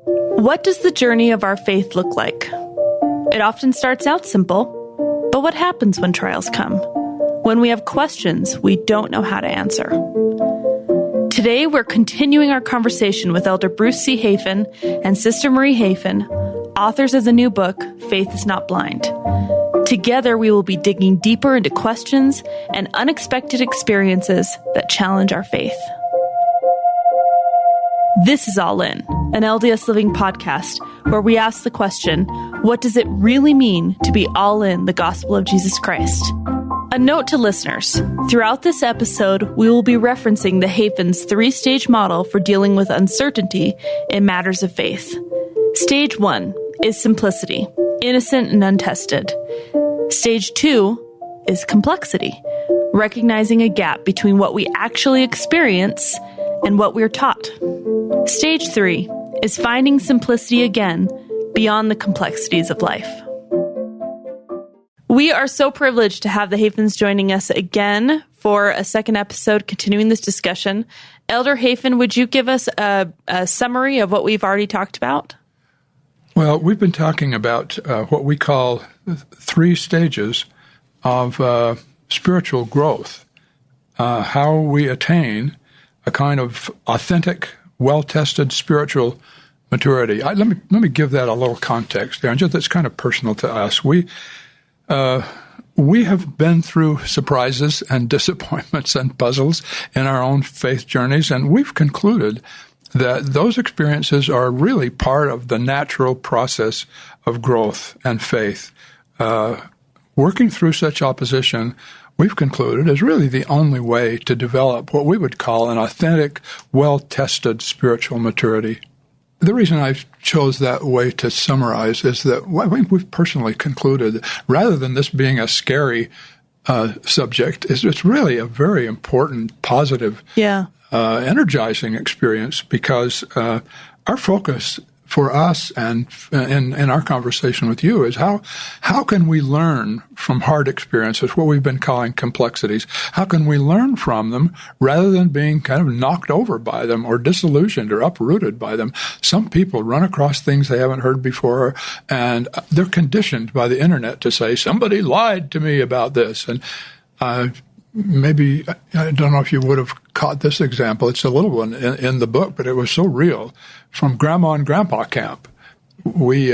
What does the journey of our faith look like? It often starts out simple, but what happens when trials come? When we have questions we don't know how to answer? Today, we're continuing our conversation with Elder Bruce C. Hafen and Sister Marie Hafen, authors of the new book, Faith is Not Blind. Together, we will be digging deeper into questions and unexpected experiences that challenge our faith. This is All In, an LDS Living podcast where we ask the question, what does it really mean to be all in the gospel of Jesus Christ? A note to listeners, throughout this episode, we will be referencing the Hafen's 3-stage model for dealing with uncertainty in matters of faith. Stage 1 is simplicity, innocent and untested. Stage 2 is complexity, recognizing a gap between what we actually experience and what we're taught. Stage 3 is finding simplicity again beyond the complexities of life. We are so privileged to have the Hafens joining us again for a second episode, continuing this discussion. Elder Hafen, would you give us a summary of what we've already talked about? Well, we've been talking about what we call 3 stages of spiritual growth, how we attain a kind of authentic, well-tested spiritual maturity. Let me give that a little context there, and just that's kind of personal to us. We have been through surprises and disappointments and puzzles in our own faith journeys, and we've concluded that those experiences are really part of the natural process of growth and faith. Working through such opposition, we've concluded, is really the only way to develop what we would call an authentic, well-tested spiritual maturity. The reason I chose that way to summarize is that we've personally concluded, rather than this being a scary subject, it's really a very important, positive, energizing experience, because our focus for us and in our conversation with you is how can we learn from hard experiences, what we've been calling complexities? How can we learn from them rather than being kind of knocked over by them or disillusioned or uprooted by them? Some people run across things they haven't heard before, and they're conditioned by the internet to say, somebody lied to me about this. And maybe, I don't know if you would have caught this example. It's a little one in the book, but it was so real. From Grandma and Grandpa Camp, we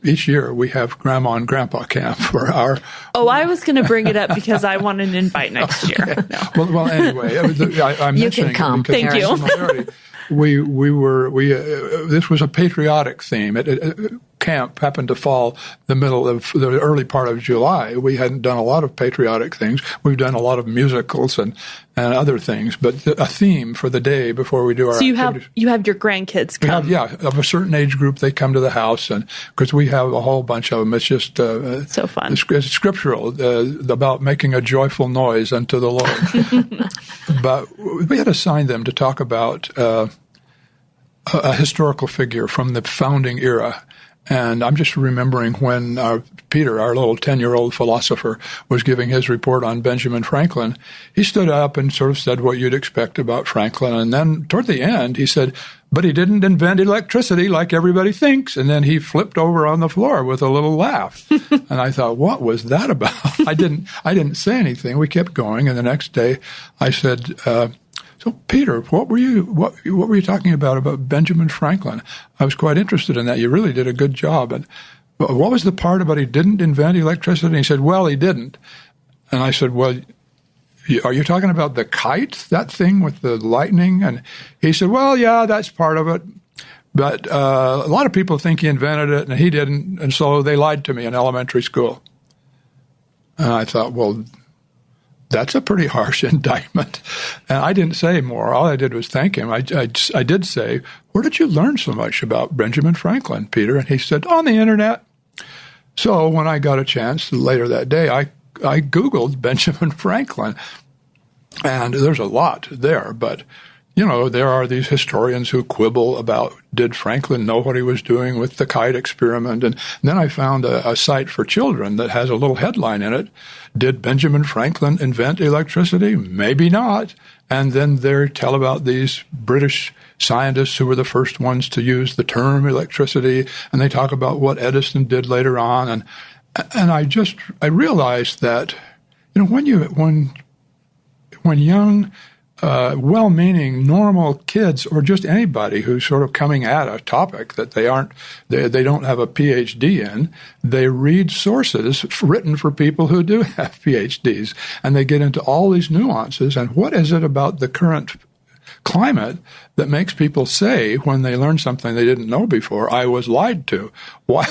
each year we have Grandma and Grandpa Camp for our. Oh, I was going to bring it up because I want an invite next year. Okay. No. Well, anyway, I'm you can come. Thank you. This was a patriotic theme. Camp happened to fall the middle of the early part of July. We hadn't done a lot of patriotic things. We've done a lot of musicals and other things, but a theme for the day before we do our activities. You have your grandkids come. Of a certain age group, they come to the house, and because we have a whole bunch of them, it's just so fun. It's scriptural about making a joyful noise unto the Lord. But we had assigned them to talk about a historical figure from the founding era. And I'm just remembering when Peter, our little 10-year-old philosopher, was giving his report on Benjamin Franklin. He stood up and sort of said what you'd expect about Franklin. And then toward the end, he said, but he didn't invent electricity like everybody thinks. And then he flipped over on the floor with a little laugh. And I thought, what was that about? I didn't say anything. We kept going. And the next day I said, so, Peter, what were you talking about Benjamin Franklin? I was quite interested in that. You really did a good job. And what was the part about he didn't invent electricity? And he said, well, he didn't. And I said, well, are you talking about the kite, that thing with the lightning? And he said, well, yeah, that's part of it. But a lot of people think he invented it, and he didn't. And so they lied to me in elementary school. And I thought, well, that's a pretty harsh indictment. And I didn't say more. All I did was thank him. I did say, where did you learn so much about Benjamin Franklin, Peter? And he said, on the internet. So when I got a chance later that day, I Googled Benjamin Franklin. And there's a lot there, but there are these historians who quibble about, did Franklin know what he was doing with the kite experiment? And then I found a site for children that has a little headline in it. Did Benjamin Franklin invent electricity? Maybe not. And then they tell about these British scientists who were the first ones to use the term electricity, and they talk about what Edison did later on. And I realized that, when young, well-meaning, normal kids, or just anybody who's sort of coming at a topic that they don't have a PhD in, they read sources written for people who do have PhDs, and they get into all these nuances. And what is it about the current climate that makes people say, when they learn something they didn't know before, I was lied to? Why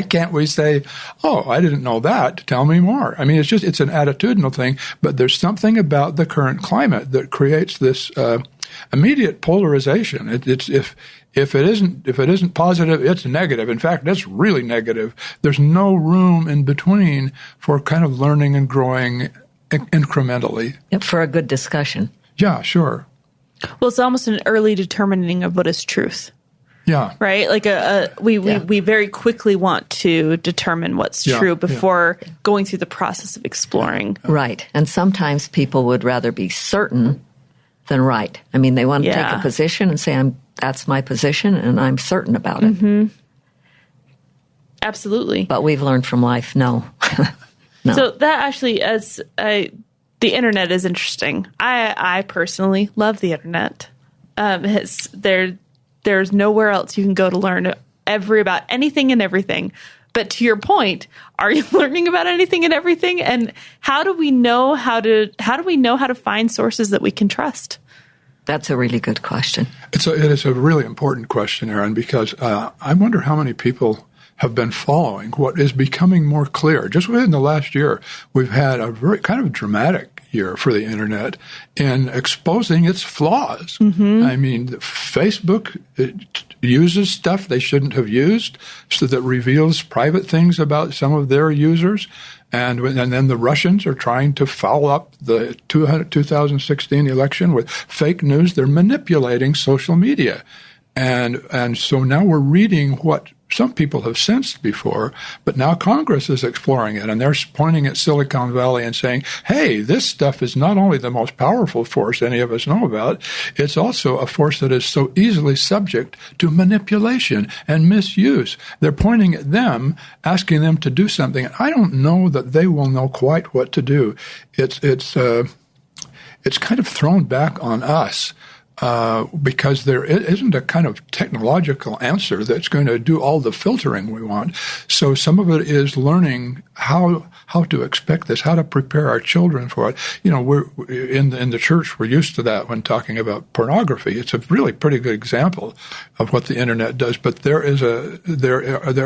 can't we say, oh, I didn't know that, tell me more? I mean, it's an attitudinal thing, but there's something about the current climate that creates this immediate polarization. If it isn't positive, it's negative. In fact, it's really negative. There's no room in between for kind of learning and growing incrementally. Yep, for a good discussion. Yeah, sure. Well, it's almost an early determining of what is truth. Yeah. Right? Like we very quickly want to determine what's true before going through the process of exploring. Right. And sometimes people would rather be certain than right. I mean, they want to take a position and say, that's my position and I'm certain about it. Mm-hmm. Absolutely. But we've learned from life, no. No. So that actually, the internet is interesting. I personally love the internet. There's nowhere else you can go to learn about anything and everything. But to your point, are you learning about anything and everything? And how do we know how to find sources that we can trust? That's a really good question. It is a really important question, Erin, because I wonder how many people have been following what is becoming more clear. Just within the last year, we've had a very kind of dramatic year for the internet in exposing its flaws. Mm-hmm. I mean, Facebook uses stuff they shouldn't have used, so that reveals private things about some of their users. And then the Russians are trying to foul up the 2016 election with fake news. They're manipulating social media. And so now we're reading what some people have sensed before, but now Congress is exploring it, and they're pointing at Silicon Valley and saying, hey, this stuff is not only the most powerful force any of us know about, it's also a force that is so easily subject to manipulation and misuse. They're pointing at them, asking them to do something. I don't know that they will know quite what to do. It's kind of thrown back on us. Because there isn't a kind of technological answer that's going to do all the filtering we want. So some of it is learning how to expect this, how to prepare our children for it. We're in the church, we're used to that when talking about pornography. It's a really pretty good example of what the internet does. But there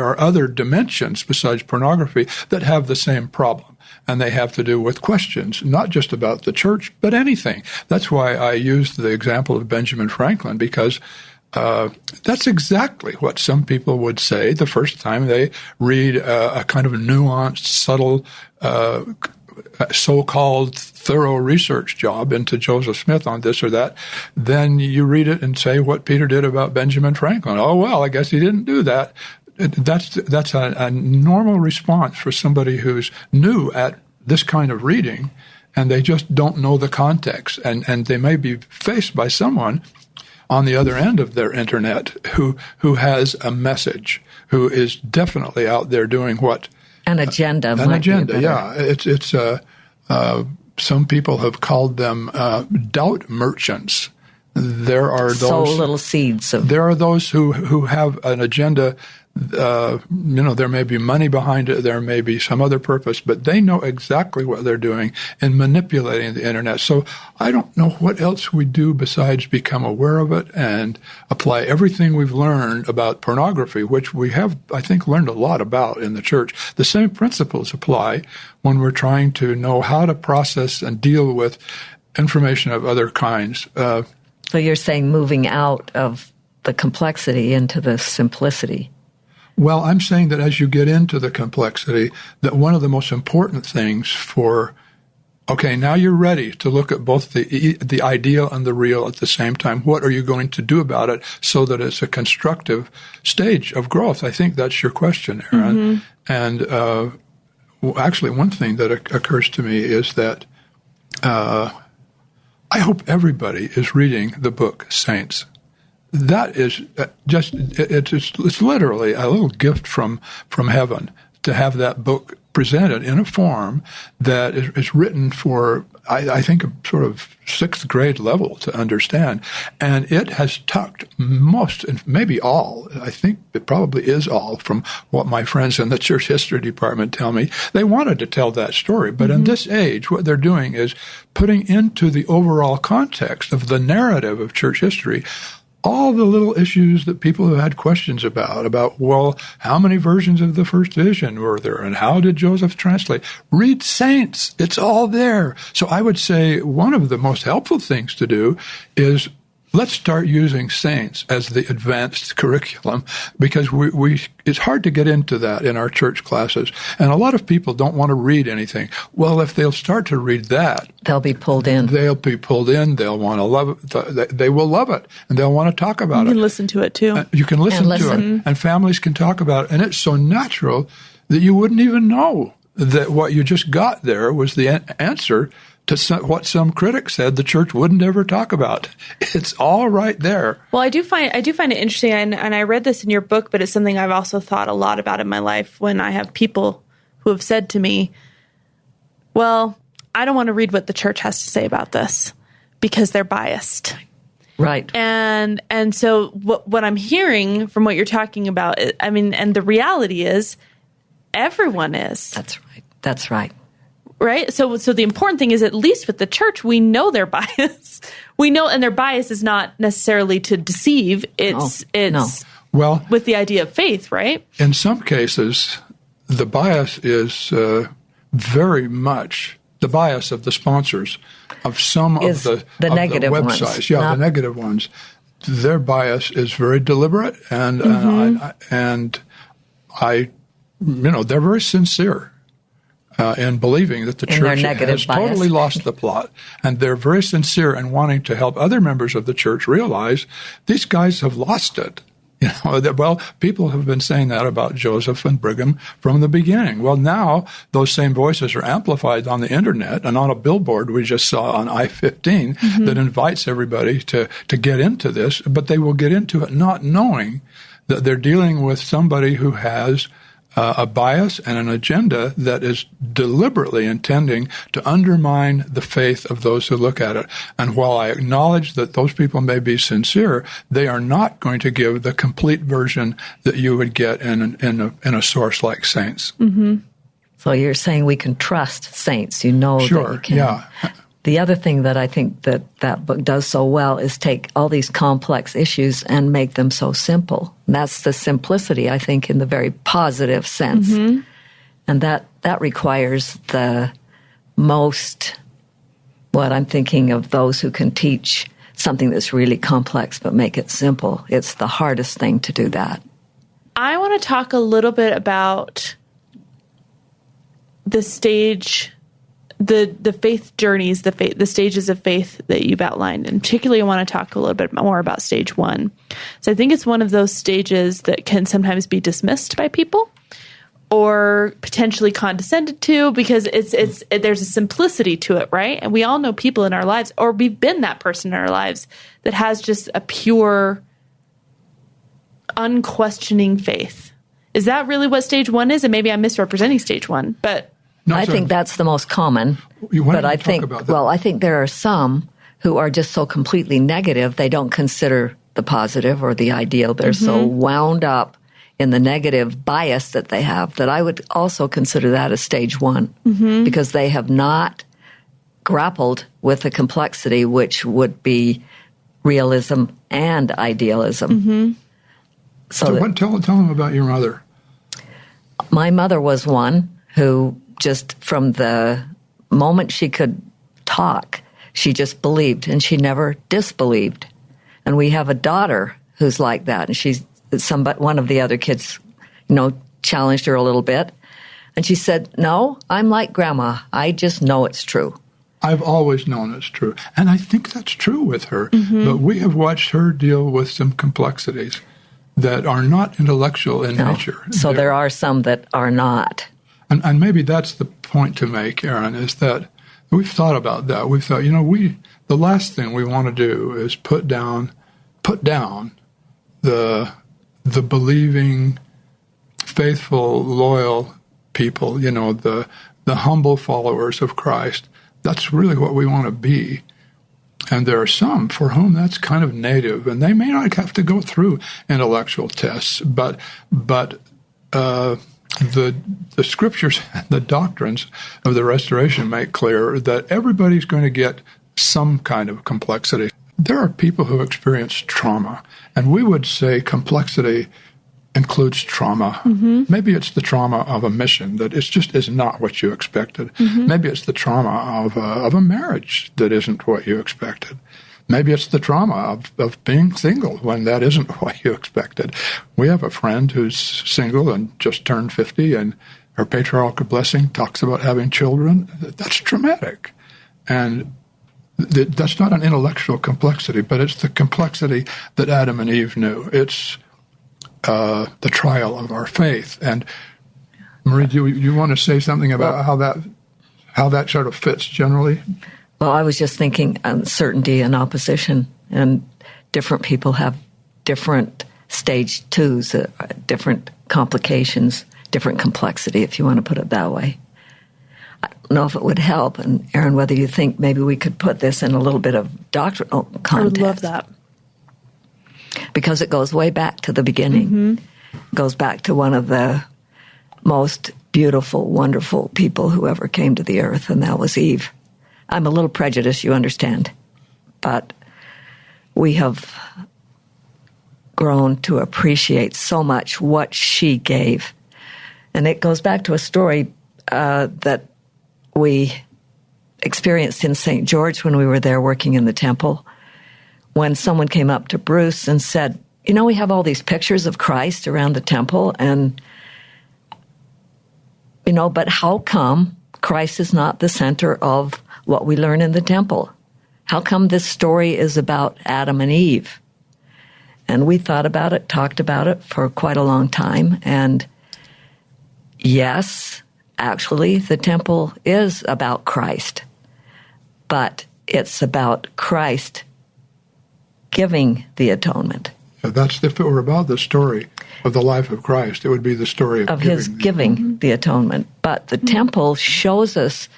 are other dimensions besides pornography that have the same problem. And they have to do with questions, not just about the church, but anything. That's why I used the example of Benjamin Franklin, because that's exactly what some people would say the first time they read a kind of nuanced, subtle, so-called thorough research job into Joseph Smith on this or that. Then you read it and say what Peter did about Benjamin Franklin. Oh, well, I guess he didn't do that. That's a normal response for somebody who's new at this kind of reading, and they just don't know the context. And they may be faced by someone on the other end of their internet who has a message, who is definitely out there doing what an agenda. An agenda, yeah. It's some people have called them doubt merchants. There are those sow little seeds. There are those who have an agenda. There may be money behind it, there may be some other purpose, but they know exactly what they're doing in manipulating the internet. So I don't know what else we do besides become aware of it and apply everything we've learned about pornography, which we have, I think, learned a lot about in the church. The same principles apply when we're trying to know how to process and deal with information of other kinds. So you're saying moving out of the complexity into the simplicity. Well, I'm saying that as you get into the complexity, that one of the most important things for Okay, now you're ready to look at both the ideal and the real at the same time. What are you going to do about it so that it's a constructive stage of growth? I think that's your question, Aaron. And actually, one thing that occurs to me is that I hope everybody is reading the book Saints. That is it's literally a little gift from heaven to have that book presented in a form that is written for, I think, a sort of 6th grade level to understand. And it has tucked most, and maybe all, I think it probably is all, from what my friends in the church history department tell me. They wanted to tell that story, but in this age, what they're doing is putting into the overall context of the narrative of church history all the little issues that people have had questions about, well, how many versions of the first vision were there, and how did Joseph translate? Read Saints. It's all there. So I would say one of the most helpful things to do is let's start using Saints as the advanced curriculum, because it's hard to get into that in our church classes. And a lot of people don't want to read anything. Well, if they'll start to read that, they'll be pulled in. They'll be pulled in. They'll want to love it. They will love it, and they'll want to talk about it. You can listen to it, too. You can listen to it, and families can talk about it. And it's so natural that you wouldn't even know that what you just got there was the answer to what some critics said the church wouldn't ever talk about. It's all right there. Well, I do find it interesting, and I read this in your book, but it's something I've also thought a lot about in my life when I have people who have said to me, well, I don't want to read what the church has to say about this because they're biased. Right. And so what I'm hearing from what you're talking about, and the reality is everyone is. That's right. Right? So the important thing is, at least with the church, we know their bias. We know, and their bias is not necessarily to deceive. It's Well, with the idea of faith, right? In some cases, the bias is very much the bias of the sponsors of some of the negative websites. Ones. Yeah, the negative ones. Their bias is very deliberate, and they're very sincere in believing that the church has totally lost the plot. And they're very sincere in wanting to help other members of the church realize these guys have lost it. Well, people have been saying that about Joseph and Brigham from the beginning. Well, now those same voices are amplified on the internet and on a billboard we just saw on I-15 that invites everybody to get into this, but they will get into it not knowing that they're dealing with somebody who has a bias and an agenda that is deliberately intending to undermine the faith of those who look at it. And while I acknowledge that those people may be sincere, they are not going to give the complete version that you would get in a source like Saints. Mm-hmm. So you're saying we can trust Saints. That you can. Yeah. The other thing that I think that book does so well is take all these complex issues and make them so simple. And that's the simplicity, I think, in the very positive sense. Mm-hmm. And that requires the most, what I'm thinking of those who can teach something that's really complex but make it simple. It's the hardest thing to do that. I want to talk a little bit about the stage, the faith journeys, the stages of faith that you've outlined. And particularly I want to talk a little bit more about stage 1. So I think it's one of those stages that can sometimes be dismissed by people or potentially condescended to, because there's a simplicity to it, right? And we all know people in our lives, or we've been that person in our lives, that has just a pure, unquestioning faith. Is that really what stage 1 is? And maybe I'm misrepresenting stage 1, but I think that's the most common. But I think there are some who are just so completely negative, they don't consider the positive or the ideal. They're so wound up in the negative bias that they have that I would also consider that as stage 1, because they have not grappled with the complexity, which would be realism and idealism. So tell them about your mother. My mother was one who, just from the moment she could talk, she just believed, and she never disbelieved. And we have a daughter who's like that, and one of the other kids, challenged her a little bit, and she said, "No, I'm like Grandma. I just know it's true." I've always known it's true. And I think that's true with her. But we have watched her deal with some complexities that are not intellectual in nature. So there are some that are not. And maybe that's the point to make, Aaron, is that we've thought about that. We've thought, the last thing we want to do is put down the believing, faithful, loyal people, the humble followers of Christ. That's really what we want to be. And there are some for whom that's kind of native, and they may not have to go through intellectual tests, but the scriptures, the doctrines of the restoration make clear that everybody's going to get some kind of complexity. There are people who experience trauma, and we would say complexity includes trauma. Maybe it's the trauma of a mission that is not what you expected. Maybe it's the trauma of a marriage that isn't what you expected. Maybe it's the trauma of being single when that isn't what you expected. We have a friend who's single and just turned 50, and her patriarchal blessing talks about having children. That's traumatic. And that's not an intellectual complexity, but it's the complexity that Adam and Eve knew. It's the trial of our faith. And Marie, do you want to say something about how that sort of fits generally? Well, I was just thinking uncertainty and opposition, and different people have different stage 2s, different complications, different complexity, if you want to put it that way. I don't know if it would help, and Aaron, whether you think maybe we could put this in a little bit of doctrinal context. I would love that. Because it goes way back to the beginning. It goes back to one of the most beautiful, wonderful people who ever came to the earth, and that was Eve. I'm a little prejudiced, you understand, but we have grown to appreciate so much what she gave. And it goes back to a story that we experienced in St. George when we were there working in the temple, when someone came up to Bruce and said, we have all these pictures of Christ around the temple, and, but how come Christ is not the center of what we learn in the temple? How come this story is about Adam and Eve? And we thought about it, talked about it for quite a long time, and yes, actually, the temple is about Christ, but it's about Christ giving the atonement. That's if it were about the story of the life of Christ, it would be the story of his giving the atonement. But the temple shows us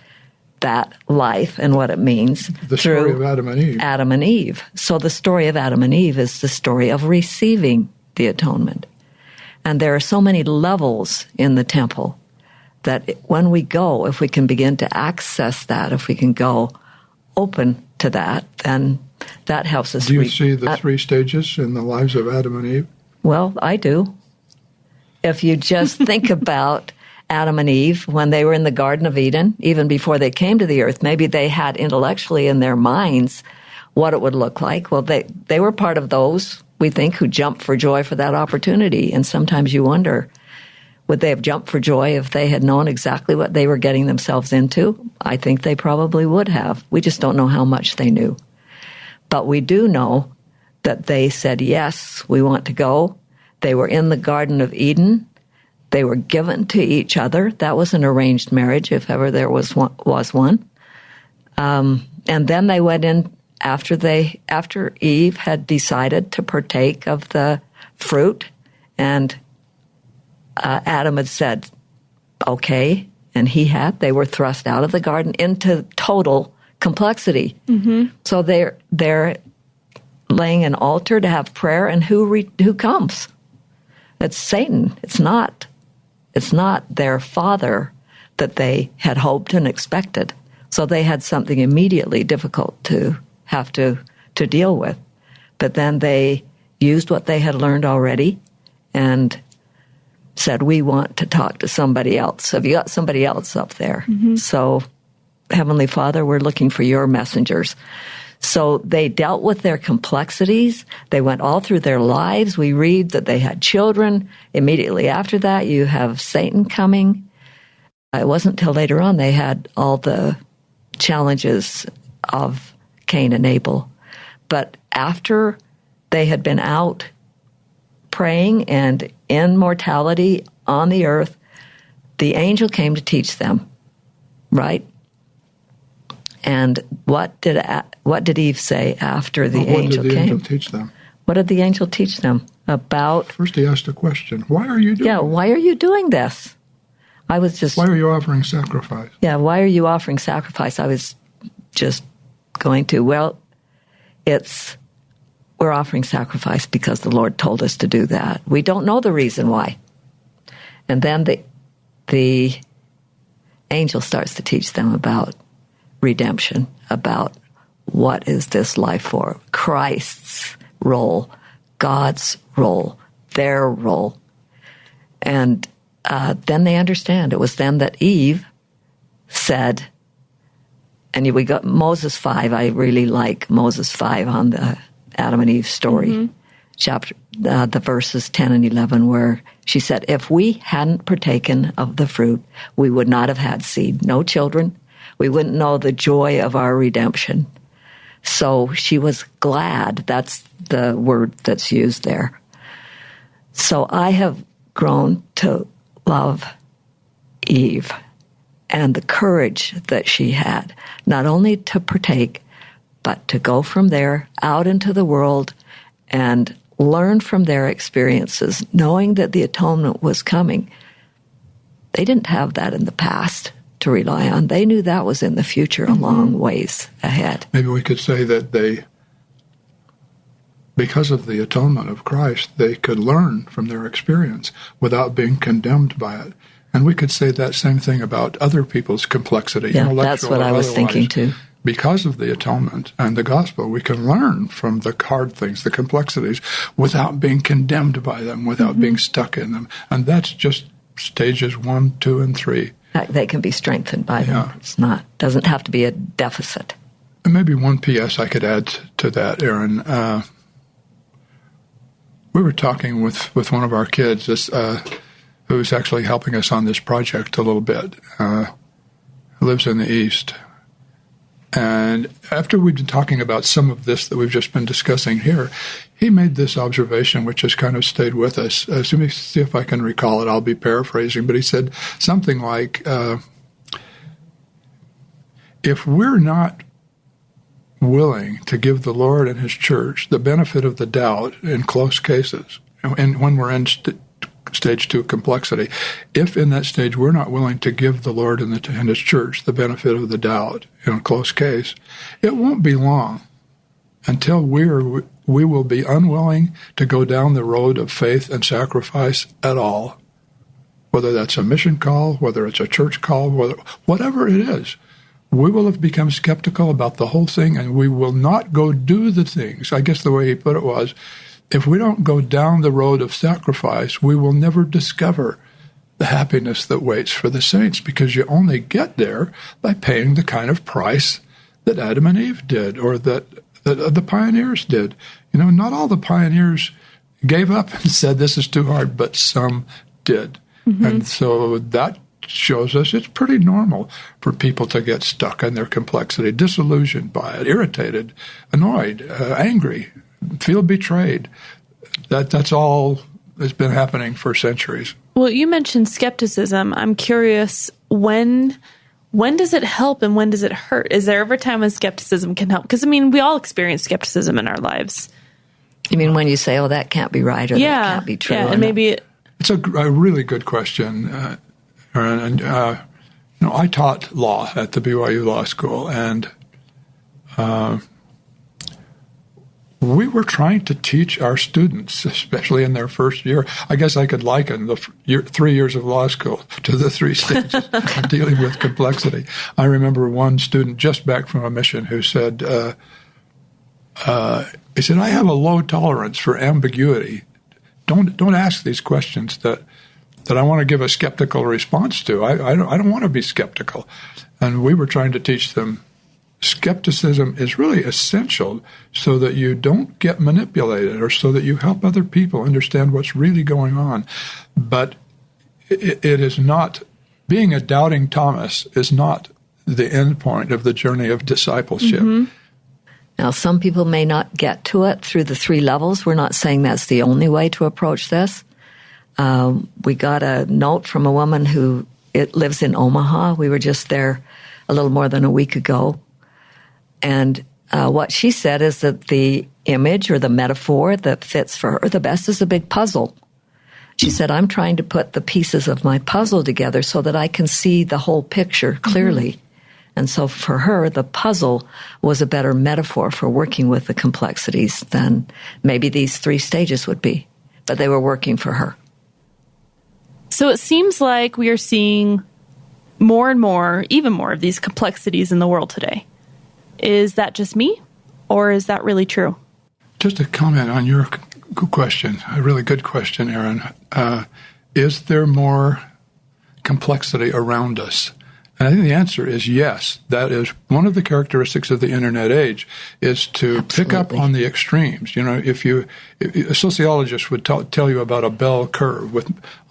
that life and what it means the through story of Adam and Eve. Adam and Eve. So the story of Adam and Eve is the story of receiving the atonement. And there are so many levels in the temple that when we go, if we can begin to access that, if we can go open to that, then that helps us. Do you see the 3 stages in the lives of Adam and Eve? Well, I do. If you just think about Adam and Eve when they were in the Garden of Eden, even before they came to the earth, maybe they had intellectually in their minds what it would look like. Well, they were part of those, we think, who jumped for joy for that opportunity. And sometimes you wonder, would they have jumped for joy if they had known exactly what they were getting themselves into? I think they probably would have. We just don't know how much they knew. But we do know that they said, yes, we want to go. They were in the Garden of Eden. They were given to each other. That was an arranged marriage, if ever there was one. And then they went in after Eve had decided to partake of the fruit, and Adam had said, okay, and they were thrust out of the garden into total complexity. So they're laying an altar to have prayer, and who comes? It's Satan. It's not their father that they had hoped and expected. So they had something immediately difficult to have to deal with. But then they used what they had learned already and said, we want to talk to somebody else. Have you got somebody else up there? So, Heavenly Father, we're looking for your messengers. So they dealt with their complexities. They went all through their lives. We read that they had children. Immediately after that, you have Satan coming. It wasn't until later on they had all the challenges of Cain and Abel. But after they had been out praying and in mortality on the earth, the angel came to teach them, right? And what did Eve say after the angel came? What did the angel teach them? What did the angel teach them about? First he asked a question. Why are you doing this? Why are you doing this? I was just... Why are you offering sacrifice? Yeah, why are you offering sacrifice? I was just going to, we're offering sacrifice because the Lord told us to do that. We don't know the reason why. And then the angel starts to teach them about redemption, about what is this life for? Christ's role, God's role, their role. And then they understand. It was then that Eve said, and we got Moses 5. I really like Moses 5 on the Adam and Eve story, chapter, the verses 10 and 11, where she said, if we hadn't partaken of the fruit, we would not have had seed, no children. We wouldn't know the joy of our redemption. So she was glad. That's the word that's used there. So I have grown to love Eve and the courage that she had, not only to partake, but to go from there out into the world and learn from their experiences, knowing that the atonement was coming. They didn't have that in the past to rely on. They knew that was in the future, a long ways ahead. Maybe we could say that because of the atonement of Christ, they could learn from their experience without being condemned by it. And we could say that same thing about other people's complexity, yeah, intellectual that's what I was thinking too. Because of the atonement and the gospel, we can learn from the hard things, the complexities, without being condemned by them, without being stuck in them. And that's just stages 1, 2, and 3. They can be strengthened by them. It's doesn't have to be a deficit. And maybe one P.S. I could add to that, Aaron. We were talking with one of our kids, who's actually helping us on this project a little bit, who lives in the East. And after we've been talking about some of this that we've just been discussing here, he made this observation which has kind of stayed with us. Let me see if I can recall it. I'll be paraphrasing. But he said something like, if we're not willing to give the Lord and his church the benefit of the doubt in close cases, and when we're in stage 2 complexity, if in that stage we're not willing to give the Lord and his church the benefit of the doubt in a close case, it won't be long until we will be unwilling to go down the road of faith and sacrifice at all. Whether that's a mission call, whether it's a church call, whatever it is, we will have become skeptical about the whole thing, and we will not go do the things. I guess the way he put it was, if we don't go down the road of sacrifice, we will never discover the happiness that waits for the saints, because you only get there by paying the kind of price that Adam and Eve did, or that the pioneers did. You know, not all the pioneers gave up and said, this is too hard, but some did. And so that shows us it's pretty normal for people to get stuck in their complexity, disillusioned by it, irritated, annoyed, angry, feel betrayed. That's all that's been happening for centuries. Well, you mentioned skepticism. I'm curious, when does it help and when does it hurt? Is there ever a time when skepticism can help? Because, I mean, we all experience skepticism in our lives. You mean when you say, oh, that can't be right, or that can't be true? Yeah, and maybe... It's a really good question, Aaron. And, I taught law at the BYU Law School, and we were trying to teach our students, especially in their first year. I guess I could liken the 3 years of law school to the 3 stages of dealing with complexity. I remember one student just back from a mission who said, I have a low tolerance for ambiguity. Don't ask these questions that I want to give a skeptical response to. I don't want to be skeptical. And we were trying to teach them skepticism is really essential so that you don't get manipulated, or so that you help other people understand what's really going on. But it is not, being a doubting Thomas is not the end point of the journey of discipleship. Mm-hmm. Now, some people may not get to it through the 3 levels. We're not saying that's the only way to approach this. We got a note from a woman who lives in Omaha. We were just there a little more than a week ago. And what she said is that the image or the metaphor that fits for her the best is a big puzzle. She said, I'm trying to put the pieces of my puzzle together so that I can see the whole picture clearly. Mm-hmm. And so for her, the puzzle was a better metaphor for working with the complexities than maybe these 3 stages would be. But they were working for her. So it seems like we are seeing more and more, even more of these complexities in the world today. Is that just me, or is that really true? Just a comment on your question, a really good question, Aaron. Is there more complexity around us? And I think the answer is yes. That is one of the characteristics of the internet age, is to pick up on the extremes. You know, if a sociologist would tell you about a bell curve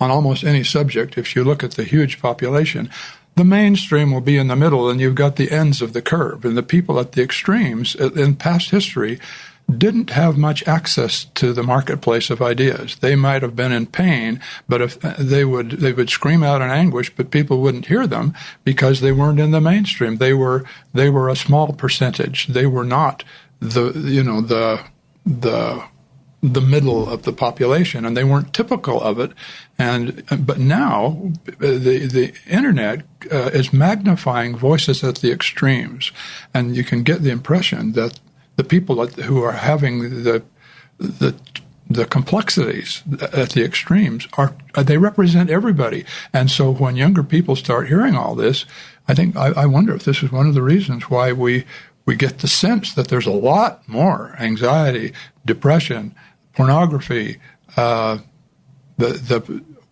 on almost any subject, if you look at the huge population, the mainstream will be in the middle, and you've got the ends of the curve. And the people at the extremes in past history didn't have much access to the marketplace of ideas. They might have been in pain, but if they would scream out in anguish, but people wouldn't hear them because they weren't in the mainstream. They were a small percentage. They were not the middle of the population, and they weren't typical of it. But now the internet is magnifying voices at the extremes, and you can get the impression that the people who are having the complexities at the extremes they represent everybody. And so when younger people start hearing all this, I wonder if this is one of the reasons why we get the sense that there's a lot more anxiety, depression, pornography,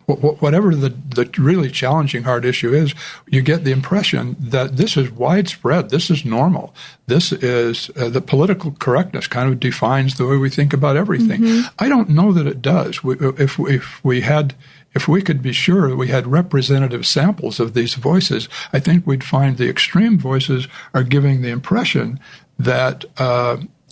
whatever the really challenging hard issue is, you get the impression that this is widespread. This is normal. This is the political correctness kind of defines the way we think about everything. Mm-hmm. I don't know that it does. If we could be sure that we had representative samples of these voices, I think we'd find the extreme voices are giving the impression that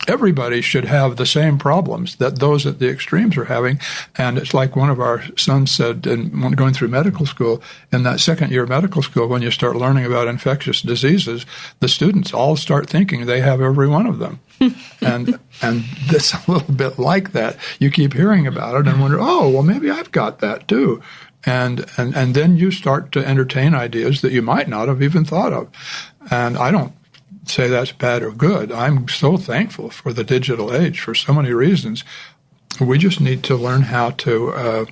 everybody should have the same problems that those at the extremes are having. And it's like one of our sons said, going through medical school, in that second year of medical school, when you start learning about infectious diseases, the students all start thinking they have every one of them. and it's a little bit like that. You keep hearing about it and wonder, oh, well, maybe I've got that too. And then you start to entertain ideas that you might not have even thought of. And I don't say that's bad or good. I'm so thankful for the digital age for so many reasons. We just need to learn how to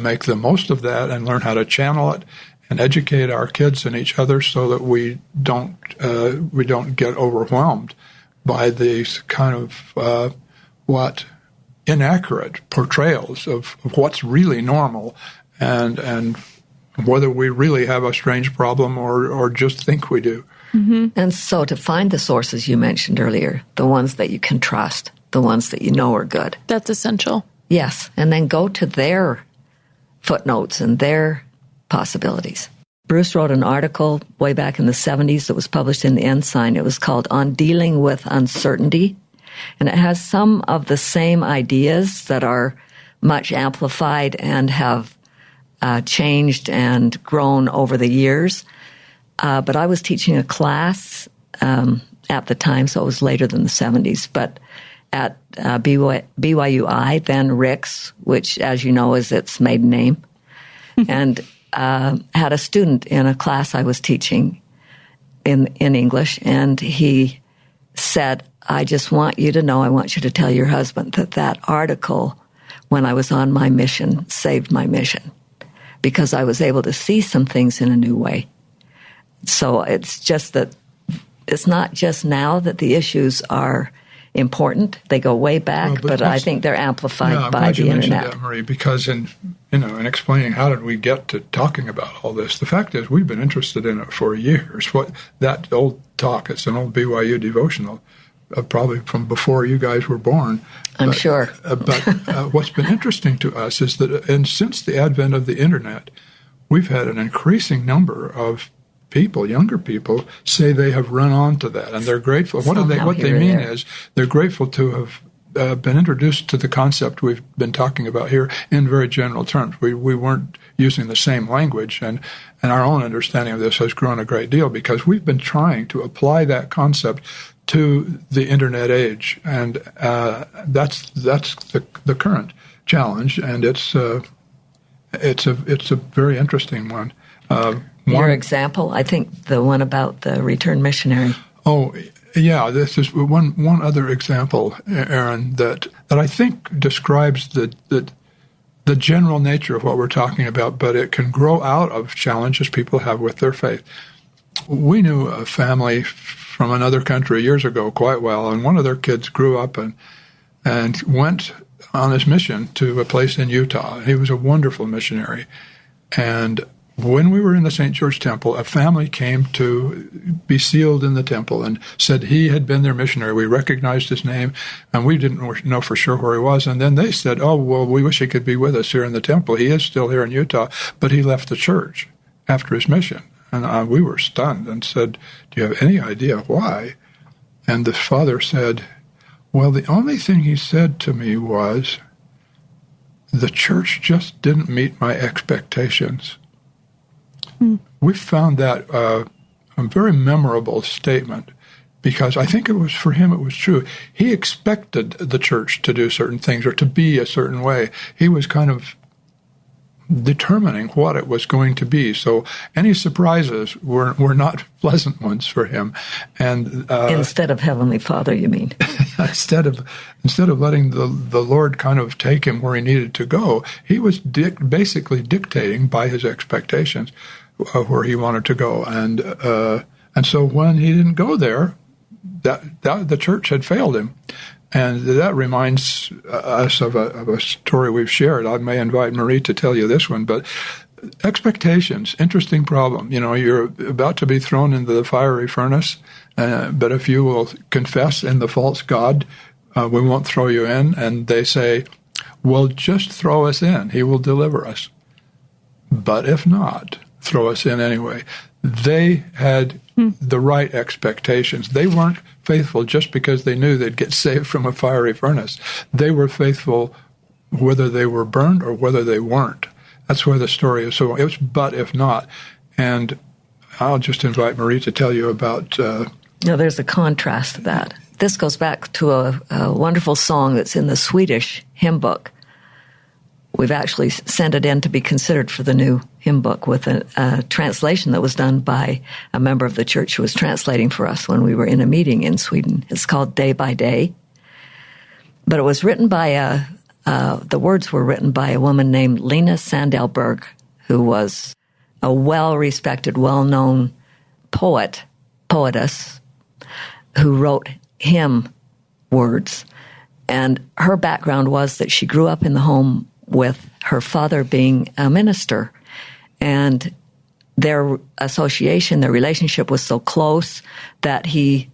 make the most of that and learn how to channel it and educate our kids and each other so that we don't get overwhelmed by these kind of inaccurate portrayals of what's really normal and whether we really have a strange problem or just think we do. Mm-hmm. And so to find the sources you mentioned earlier, the ones that you can trust, the ones that you know are good. That's essential. Yes, and then go to their footnotes and their possibilities. Bruce wrote an article way back in the 70s that was published in the Ensign. It was called On Dealing with Uncertainty, and it has some of the same ideas that are much amplified and have changed and grown over the years. But I was teaching a class at the time, so it was later than the 70s, but at BYUI, then Rick's, which, as you know, is its maiden name, and had a student in a class I was teaching in English, and he said, I just want you to know, I want you to tell your husband that article, when I was on my mission, saved my mission, because I was able to see some things in a new way. So it's just that it's not just now that the issues are important. They go way back, but I think they're amplified by the internet. I'm glad you mentioned that, Marie, because in explaining how did we get to talking about all this, the fact is we've been interested in it for years. That old talk, it's an old BYU devotional, probably from before you guys were born. I'm sure. But what's been interesting to us is that since the advent of the internet, we've had an increasing number of people, younger people, say they have run on to that, and they're grateful. What they mean is they're grateful to have been introduced to the concept we've been talking about here in very general terms. We weren't using the same language, and our own understanding of this has grown a great deal because we've been trying to apply that concept to the internet age, and that's the current challenge, and it's a very interesting one. Your example, I think the one about the returned missionary. Oh, yeah, this is one other example, Aaron, that I think describes the general nature of what we're talking about, but it can grow out of challenges people have with their faith. We knew a family from another country years ago quite well, and one of their kids grew up and went on his mission to a place in Utah. He was a wonderful missionary. And when we were in the St. George Temple, a family came to be sealed in the temple and said he had been their missionary. We recognized his name, and we didn't know for sure where he was. And then they said, oh, well, we wish he could be with us here in the temple. He is still here in Utah, but he left the church after his mission. And we were stunned and said, do you have any idea why? And the father said, well, the only thing he said to me was, the church just didn't meet my expectations. We found that a very memorable statement because I think it was for him, it was true. He expected the church to do certain things or to be a certain way. He was kind of determining what it was going to be. So any surprises were not pleasant ones for him. And instead of Heavenly Father, you mean? instead of letting the Lord kind of take him where he needed to go, he was basically dictating by his expectations where he wanted to go. And so when he didn't go there, that the church had failed him. And that reminds us of a story we've shared. I may invite Marie to tell you this one, but expectations, interesting problem. You know, you're about to be thrown into the fiery furnace, but if you will confess in the false god, we won't throw you in. And they say, well, just throw us in. He will deliver us. But if not, throw us in anyway. They had the right expectations. They weren't faithful just because they knew they'd get saved from a fiery furnace. They were faithful whether they were burned or whether they weren't. That's where the story is. So it was but if not. And I'll just invite Marie to tell you about... there's a contrast to that. This goes back to a wonderful song that's in the Swedish hymn book. We've actually sent it in to be considered for the new hymn book with a translation that was done by a member of the church who was translating for us when we were in a meeting in Sweden. It's called Day by Day. But it was written by the words were written by a woman named Lena Sandelberg, who was a well-respected, well-known poetess, who wrote hymn words. And her background was that she grew up in the home with her father being a minister. And their association, their relationship was so close that he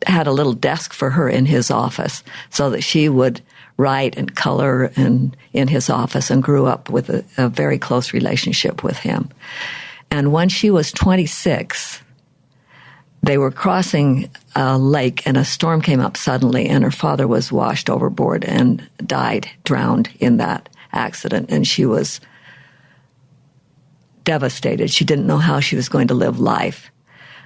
had a little desk for her in his office so that she would write and color in his office, and grew up with a very close relationship with him. And when she was 26, they were crossing a lake and a storm came up suddenly, and her father was washed overboard and drowned in that accident. And she was devastated. She didn't know how she was going to live life.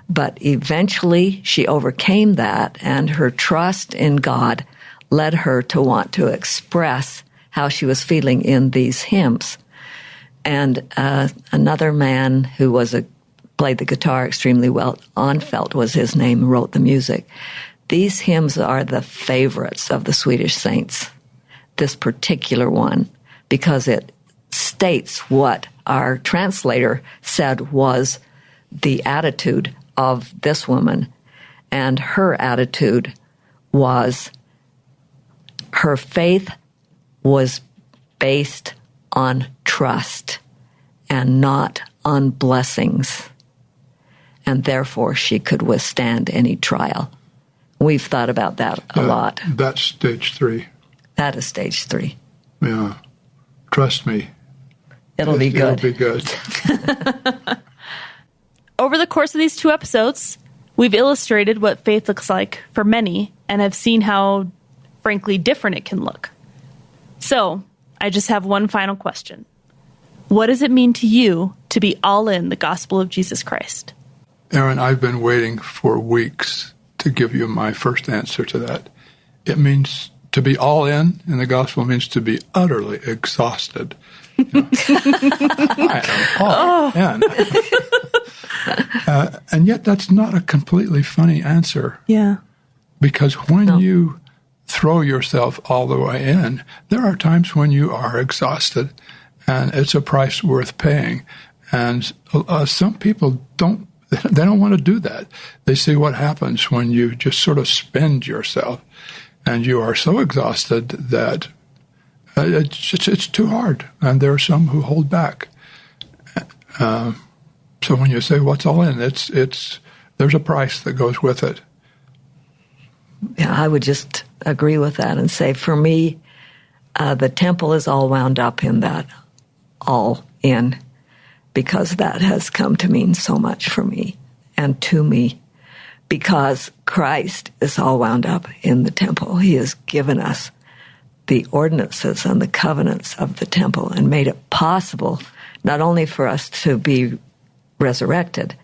But eventually she overcame that, and her trust in God led her to want to express how she was feeling in these hymns. And another man who played the guitar extremely well, Onfelt was his name, wrote the music. These hymns are the favorites of the Swedish saints, this particular one, because it states what our translator said was the attitude of this woman. And her attitude was, her faith was based on trust and not on blessings. And therefore she could withstand any trial. We've thought about that a lot. That's stage 3. That is stage 3. Yeah. Trust me. It'll be good. It'll be good. Over Over the course of these 2 episodes, we've illustrated what faith looks like for many and have seen how, frankly, different it can look. So, I just have one final question. What does it mean to you to be all in the gospel of Jesus Christ? Aaron, I've been waiting for weeks to give you my first answer to that. It means to be all in the gospel means to be utterly exhausted. You know, I am all in. And yet that's not a completely funny answer. Yeah. Because when you throw yourself all the way in, there are times when you are exhausted, and it's a price worth paying. And some people don't want to do that. They see what happens when you just sort of spend yourself, and you are so exhausted that it's too hard. And there are some who hold back. So when you say what's all in, there's a price that goes with it. Yeah, I would just agree with that and say, for me, the temple is all wound up in that all in, because that has come to mean so much for me and to me, because Christ is all wound up in the temple. He has given us the ordinances and the covenants of the temple and made it possible not only for us to be resurrected,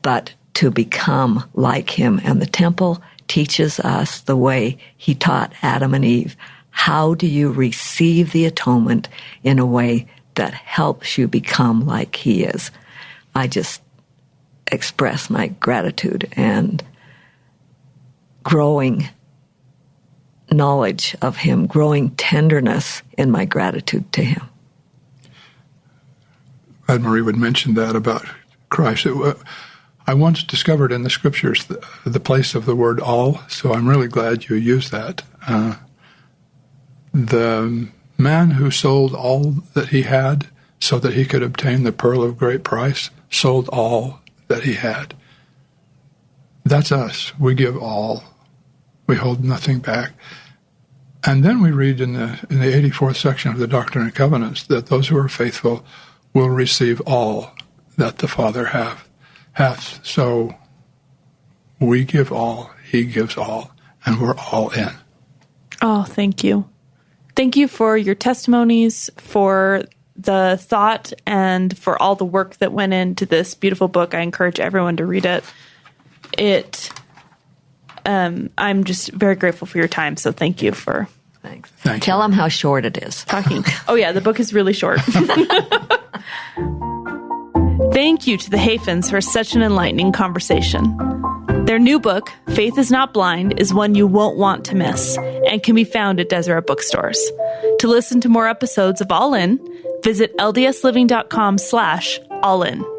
but to become like him. And the temple teaches us the way he taught Adam and Eve. How do you receive the atonement in a way that helps you become like he is? I just express my gratitude and growing knowledge of him, growing tenderness in my gratitude to him. Glad Marie would mention that about Christ. I once discovered in the scriptures the place of the word all, so I'm really glad you used that. The man who sold all that he had so that he could obtain the pearl of great price sold all that he had. That's us. We give all. We hold nothing back. And then we read in the 84th section of the Doctrine and Covenants that those who are faithful will receive all that the Father hath. So we give all, he gives all, and we're all in. Oh, thank you. Thank you for your testimonies, for the thought, and for all the work that went into this beautiful book. I encourage everyone to read it. I'm just very grateful for your time, so thank you for... Thanks. Thank Tell you. them how short it is. Talking. Oh, yeah, the book is really short. Thank you to the Hafens for such an enlightening conversation. Their new book, Faith is Not Blind, is one you won't want to miss and can be found at Deseret bookstores. To listen to more episodes of All In, visit ldsliving.com/allin.